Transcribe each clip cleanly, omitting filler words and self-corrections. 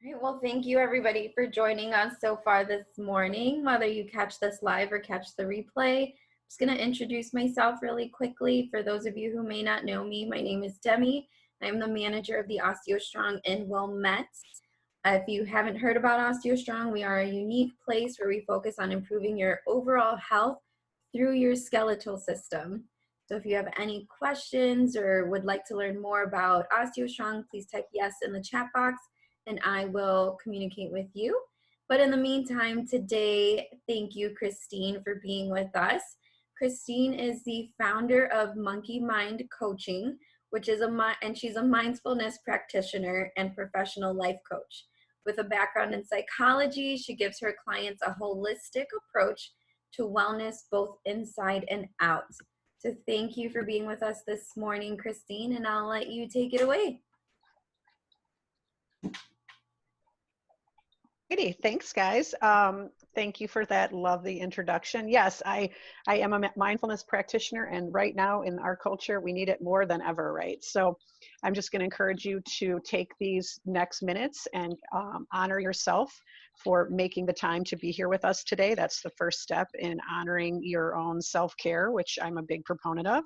All right, well, thank you everybody for joining us so far this morning, whether you catch this live or catch the replay. I'm just going to introduce myself really quickly. For those of you who may not know me, my name is Demi. I'm the manager of the OsteoStrong in Wilmette. If you haven't heard about OsteoStrong, we are a unique place where we focus on improving your overall health through your skeletal system. So if you have any questions or would like to learn more about OsteoStrong, please type yes in the chat box and I will communicate with you. But in the meantime, today, thank you, Christine, for being with us. Christine is the founder of Monkey Mind Coaching, which is and she's a mindfulness practitioner and professional life coach. With a background in psychology, she gives her clients a holistic approach to wellness, both inside and out. So thank you for being with us this morning, Christine, and I'll let you take it away. Thanks, guys. Thank you for that lovely introduction. Yes, I am a mindfulness practitioner, and right now in our culture, we need it more than ever, right? So I'm just going to encourage you to take these next minutes and honor yourself for making the time to be here with us today. That's the first step in honoring your own self-care, which I'm a big proponent of.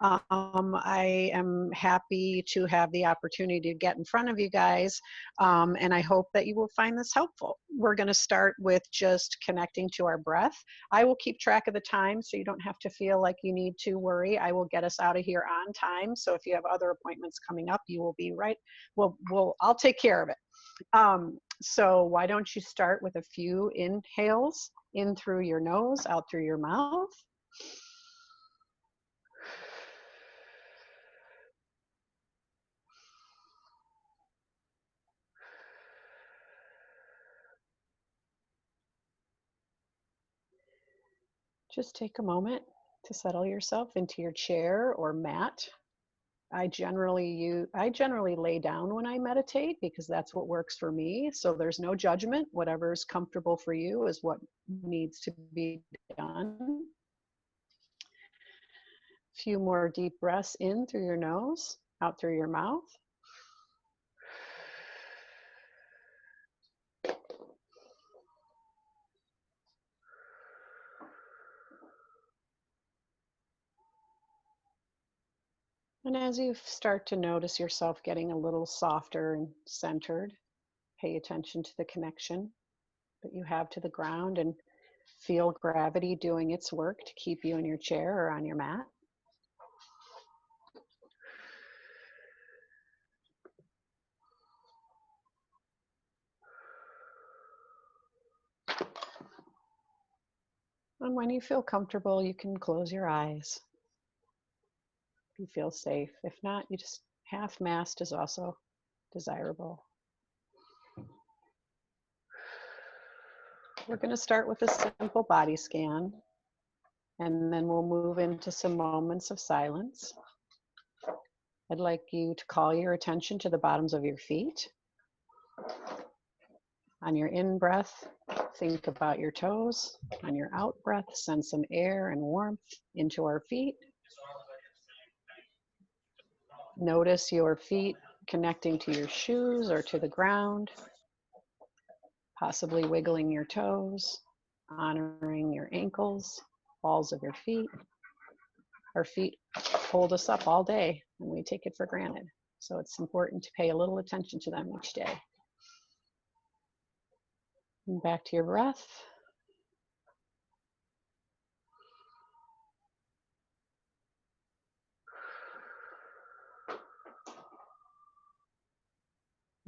I am happy to have the opportunity to get in front of you guys, and I hope that you will find this helpful. We're going to start with just connecting to our breath. I will keep track of the time so you don't have to feel like you need to worry. I will get us out of here on time. So if you have other appointments coming up, you will be right. I'll take care of it. So why don't you start with a few inhales in through your nose, out through your mouth. Just take a moment to settle yourself into your chair or mat. I generally lay down when I meditate because that's what works for me. So there's no judgment. Whatever's comfortable for you is what needs to be done. A few more deep breaths in through your nose, out through your mouth. And as you start to notice yourself getting a little softer and centered, pay attention to the connection that you have to the ground and feel gravity doing its work to keep you in your chair or on your mat. And when you feel comfortable, you can close your eyes. You feel safe. If not, you just half mast is also desirable. We're going to start with a simple body scan, and then we'll move into some moments of silence. I'd like you to call your attention to the bottoms of your feet. On your in-breath, think about your toes. On your out-breath, send some air and warmth into our feet. Notice your feet connecting to your shoes or to the ground, possibly wiggling your toes, honoring your ankles, balls of your feet. Our feet hold us up all day and we take it for granted. So it's important to pay a little attention to them each day. And back to your breath.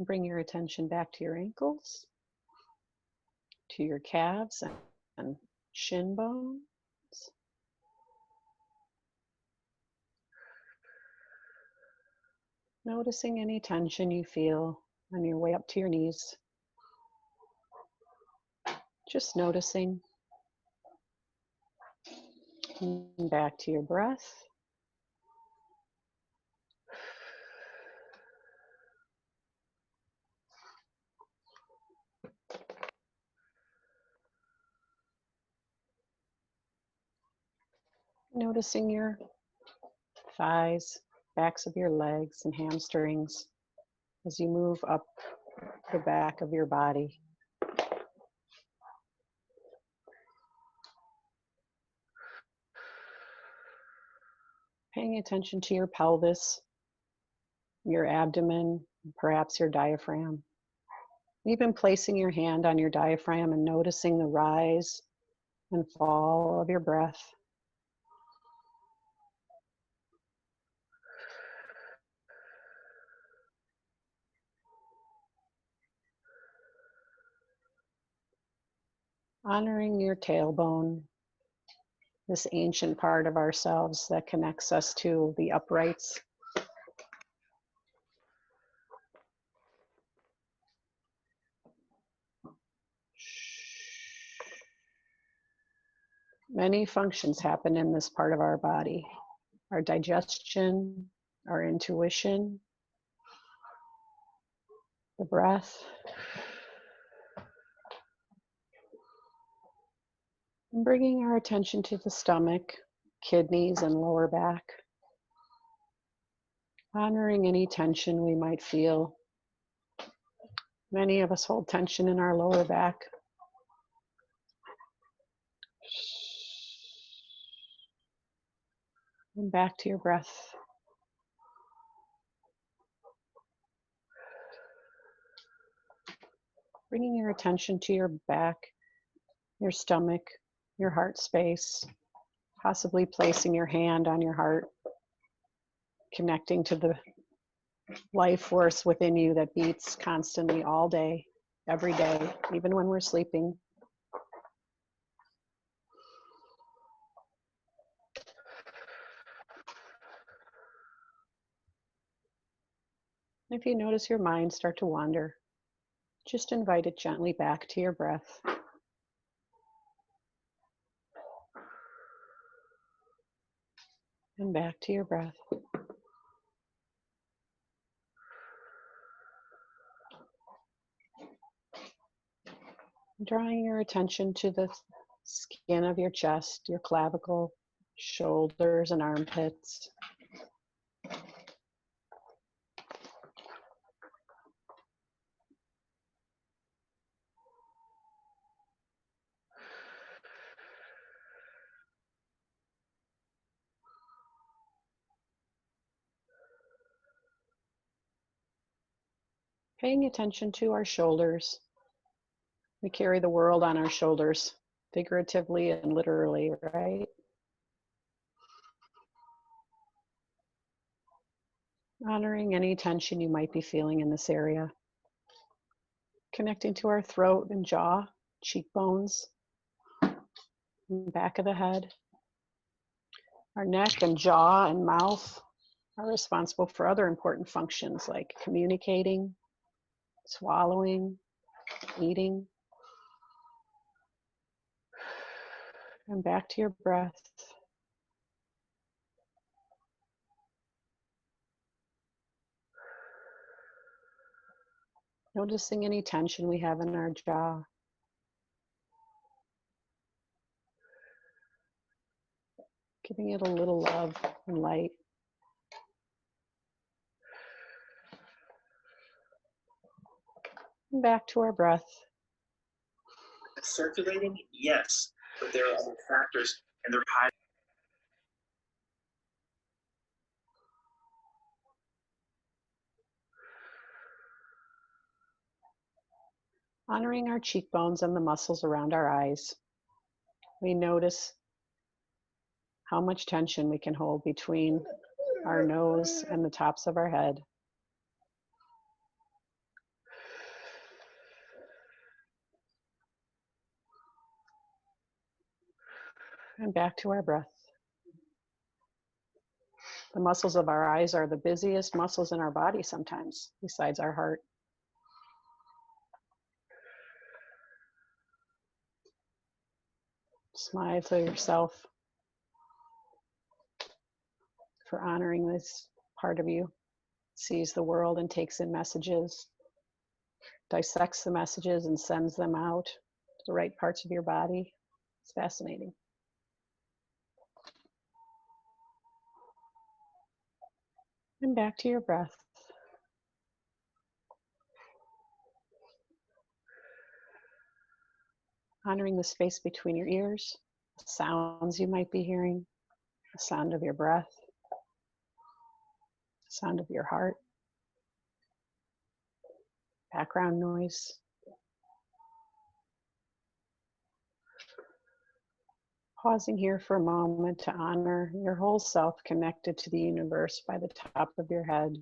Bring your attention back to your ankles, to your calves and shin bones. Noticing any tension you feel on your way up to your knees. Just noticing. And back to your breath. Noticing your thighs, backs of your legs and hamstrings as you move up the back of your body. Paying attention to your pelvis, your abdomen, perhaps your diaphragm. Even placing your hand on your diaphragm and noticing the rise and fall of your breath. Honoring your tailbone, this ancient part of ourselves that connects us to the uprights. Many functions happen in this part of our body. Our digestion, our intuition, the breath. And bringing our attention to the stomach, kidneys, and lower back. Honoring any tension we might feel. Many of us hold tension in our lower back. And back to your breath. Bringing your attention to your back, your stomach, your heart space, possibly placing your hand on your heart, connecting to the life force within you that beats constantly all day, every day, even when we're sleeping. If you notice your mind start to wander, just invite it gently back to your breath. And back to your breath. Drawing your attention to the skin of your chest, your clavicle, shoulders, and armpits. Paying attention to our shoulders. We carry the world on our shoulders, figuratively and literally, right? Honoring any tension you might be feeling in this area. Connecting to our throat and jaw, cheekbones, and back of the head. Our neck and jaw and mouth are responsible for other important functions like communicating, swallowing, eating. And back to your breath. Noticing any tension we have in our jaw. Giving it a little love and light. And back to our breath. Circulating, yes, but there are other factors, and they're high. Honoring our cheekbones and the muscles around our eyes. We notice how much tension we can hold between our nose and the tops of our head. And back to our breath. The muscles of our eyes are the busiest muscles in our body sometimes, besides our heart. Smile to yourself for honoring this part of you. Sees the world and takes in messages, dissects the messages and sends them out to the right parts of your body. It's fascinating. And back to your breath. honoring the space between your ears, the sounds you might be hearing, the sound of your breath, the sound of your heart, background noise. Pausing here for a moment to honor your whole self connected to the universe by the top of your head.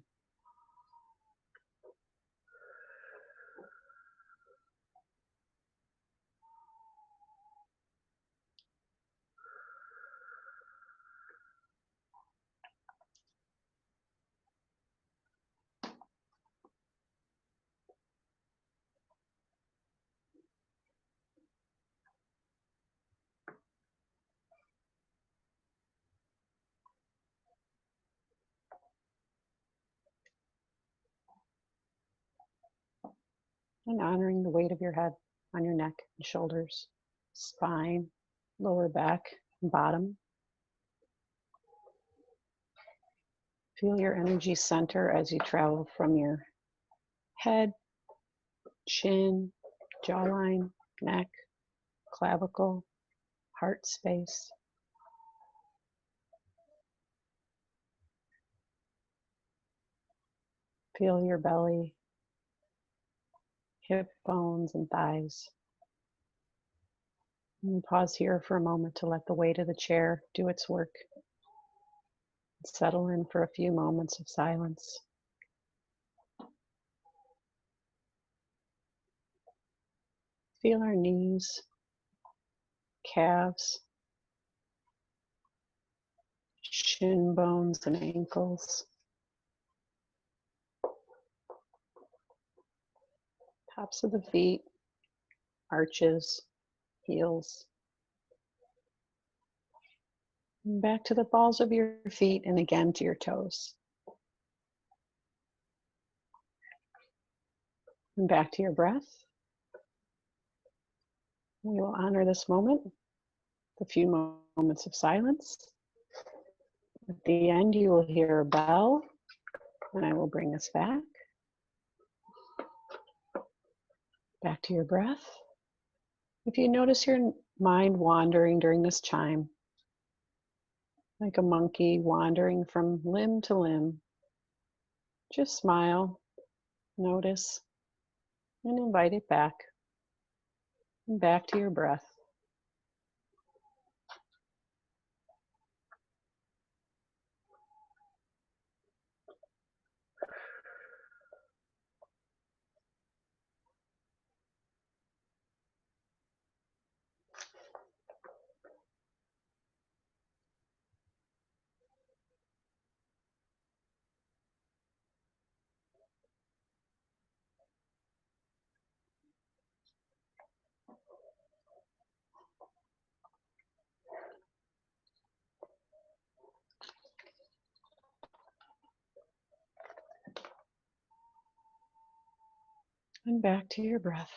And honoring the weight of your head on your neck and shoulders, spine, lower back, and bottom. Feel your energy center as you travel from your head, chin, jawline, neck, clavicle, heart space. Feel your belly, hip bones, and thighs. And pause here for a moment to let the weight of the chair do its work. Settle in for a few moments of silence. Feel our knees, calves, shin bones, and ankles. Tops of the feet, arches, heels. And back to the balls of your feet and again to your toes. And back to your breath. We will honor this moment with a few moments of silence. At the end, you will hear a bell, and I will bring us back. Back to your breath. If you notice your mind wandering during this chime, like a monkey wandering from limb to limb, just smile, notice, and invite it back. And back to your breath. And back to your breath.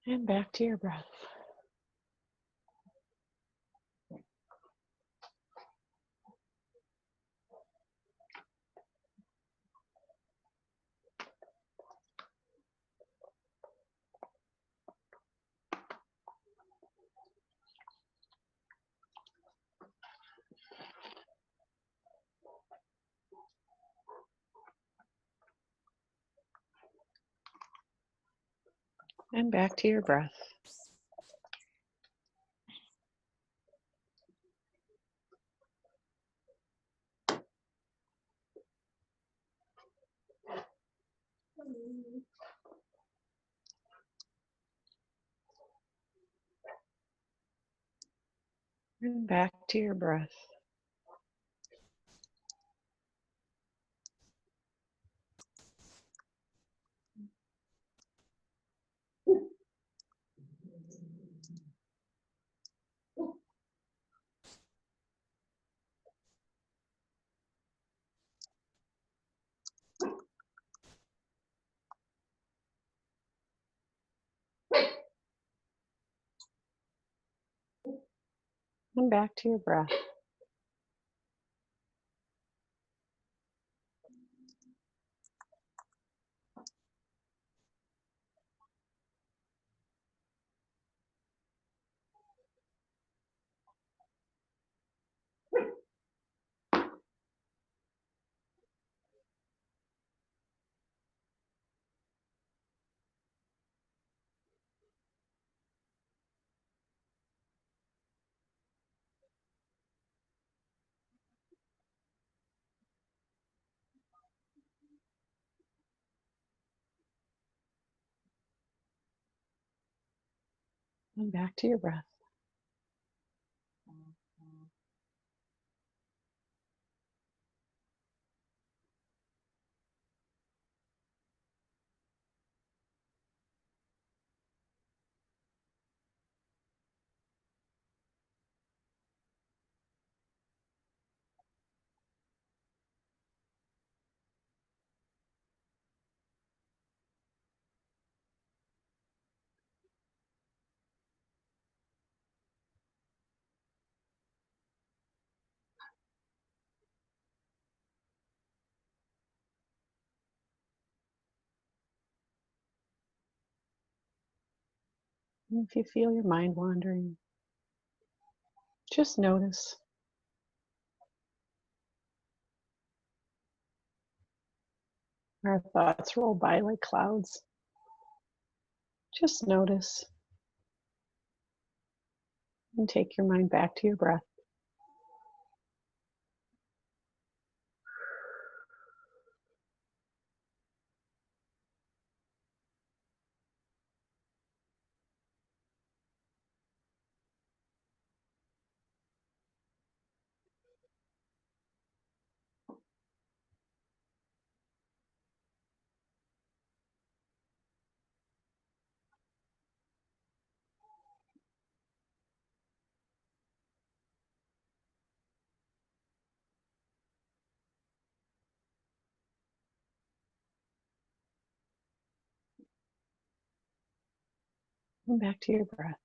And back to your breath. And back to your breath. And back to your breath. And back to your breath. And back to your breath. And if you feel your mind wandering, just notice. Our thoughts roll by like clouds. Just notice and take your mind back to your breath. And back to your breath.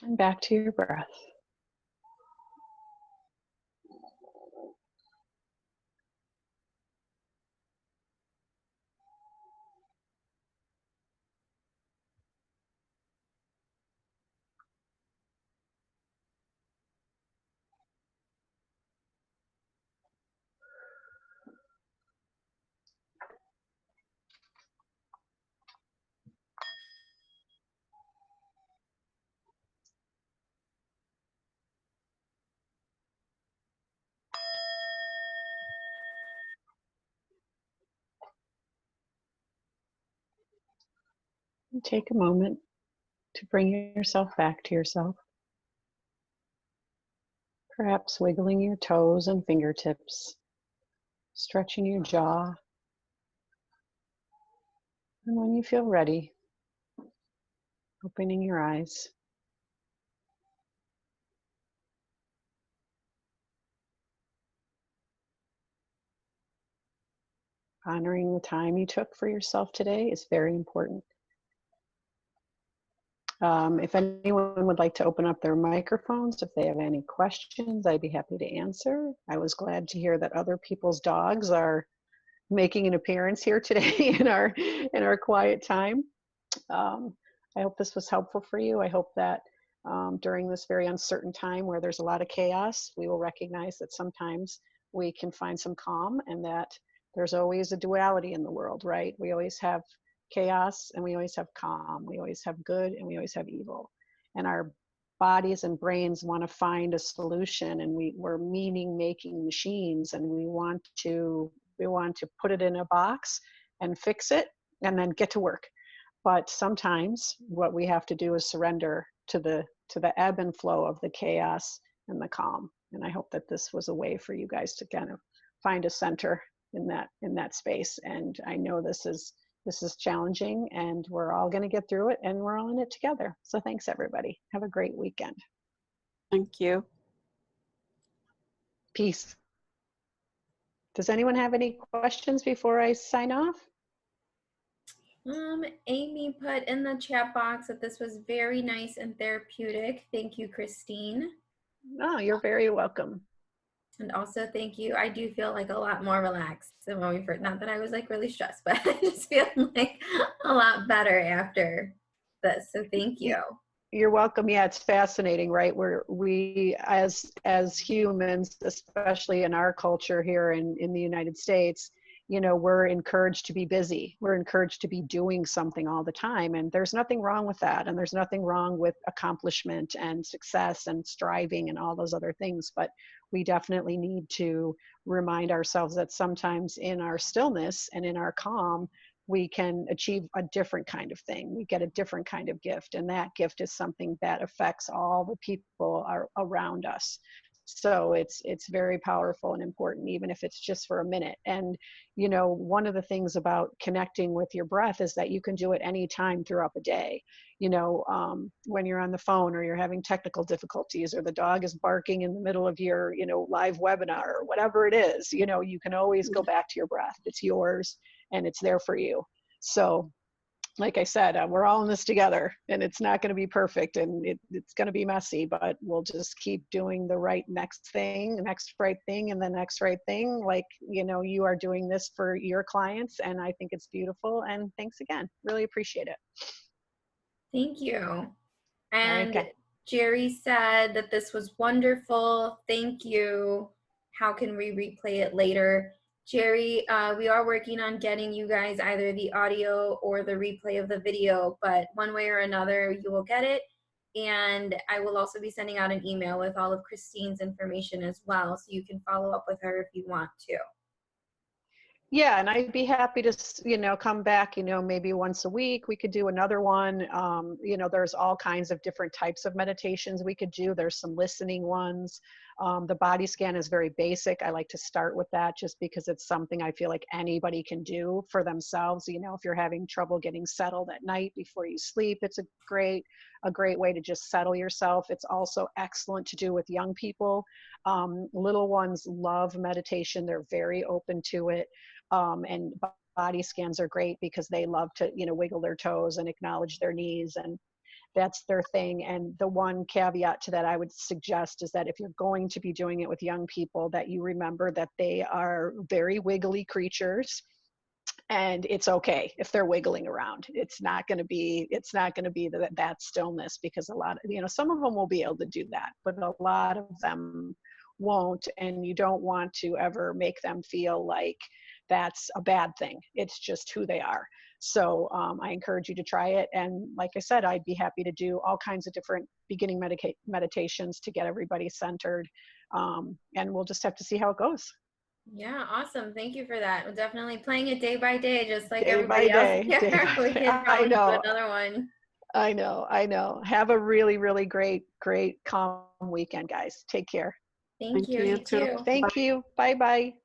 And back to your breath. And take a moment to bring yourself back to yourself. Perhaps wiggling your toes and fingertips, stretching your jaw. And when you feel ready, opening your eyes. Honoring the time you took for yourself today is very important. If anyone would like to open up their microphones, if they have any questions, I'd be happy to answer. I was glad to hear that other people's dogs are making an appearance here today in our quiet time. I hope this was helpful for you. I hope that during this very uncertain time where there's a lot of chaos, we will recognize that sometimes we can find some calm and that there's always a duality in the world, right? We always have chaos and we always have calm. We always have good and we always have evil. And our bodies and brains want to find a solution, and we're meaning making machines, and we want to put it in a box and fix it and then get to work. But sometimes what we have to do is surrender to the ebb and flow of the chaos and the calm. And I hope that this was a way for you guys to kind of find a center in that space. And I know this is challenging, and we're all going to get through it, and we're all in it together. So thanks, everybody. Have a great weekend. Thank you. Peace. Does anyone have any questions before I sign off? Amy put in the chat box that this was very nice and therapeutic. Thank you, Christine. Oh, you're very welcome. And also thank you. I do feel like a lot more relaxed than when we first, not that I was like really stressed, but I just feel like a lot better after this. So thank you. You're welcome. Yeah, it's fascinating, right? We as humans, especially in our culture here in the United States, you know, we're encouraged to be busy. We're encouraged to be doing something all the time. And there's nothing wrong with that. And there's nothing wrong with accomplishment and success and striving and all those other things. But we definitely need to remind ourselves that sometimes in our stillness and in our calm, we can achieve a different kind of thing. We get a different kind of gift. And that gift is something that affects all the people around us. So it's very powerful and important, even if it's just for a minute. And, you know, one of the things about connecting with your breath is that you can do it anytime throughout the day. You know, when you're on the phone or you're having technical difficulties or the dog is barking in the middle of your, you know, live webinar or whatever it is, you know, you can always go back to your breath. It's yours and it's there for you. So like I said, we're all in this together, and it's not going to be perfect, and it's going to be messy, but we'll just keep doing the next right thing, and the next right thing. Like, you know, you are doing this for your clients, and I think it's beautiful. And thanks again. Really appreciate it. Thank you. And Okay. Jerry said that this was wonderful. Thank you. How can we replay it later? Jerry, we are working on getting you guys either the audio or the replay of the video, but one way or another, you will get it. And I will also be sending out an email with all of Christine's information as well, so you can follow up with her if you want to. Yeah, and I'd be happy to, you know, come back, you know, maybe once a week. We could do another one. You know, there's all kinds of different types of meditations we could do. There's some listening ones. The body scan is very basic. I like to start with that just because it's something I feel like anybody can do for themselves. You know, if you're having trouble getting settled at night before you sleep, it's a great way to just settle yourself. It's also excellent to do with young people. Little ones love meditation. They're very open to it. And body scans are great because they love to, you know, wiggle their toes and acknowledge their knees, and that's their thing. And the one caveat to that I would suggest is that if you're going to be doing it with young people, that you remember that they are very wiggly creatures, and it's okay if they're wiggling around. It's not going to be that stillness, because a lot of, you know, some of them will be able to do that, but a lot of them won't. And you don't want to ever make them feel like that's a bad thing. It's just who they are. So I encourage you to try it. And like I said, I'd be happy to do all kinds of different beginning meditations to get everybody centered. And we'll just have to see how it goes. Yeah, awesome. Thank you for that. We're definitely playing it day by day, just like Day everybody by else day, here. We can probably do another one. I know. Have a really, really great, calm weekend, guys. Take care. Thank you. You too. Thank you. Bye-bye.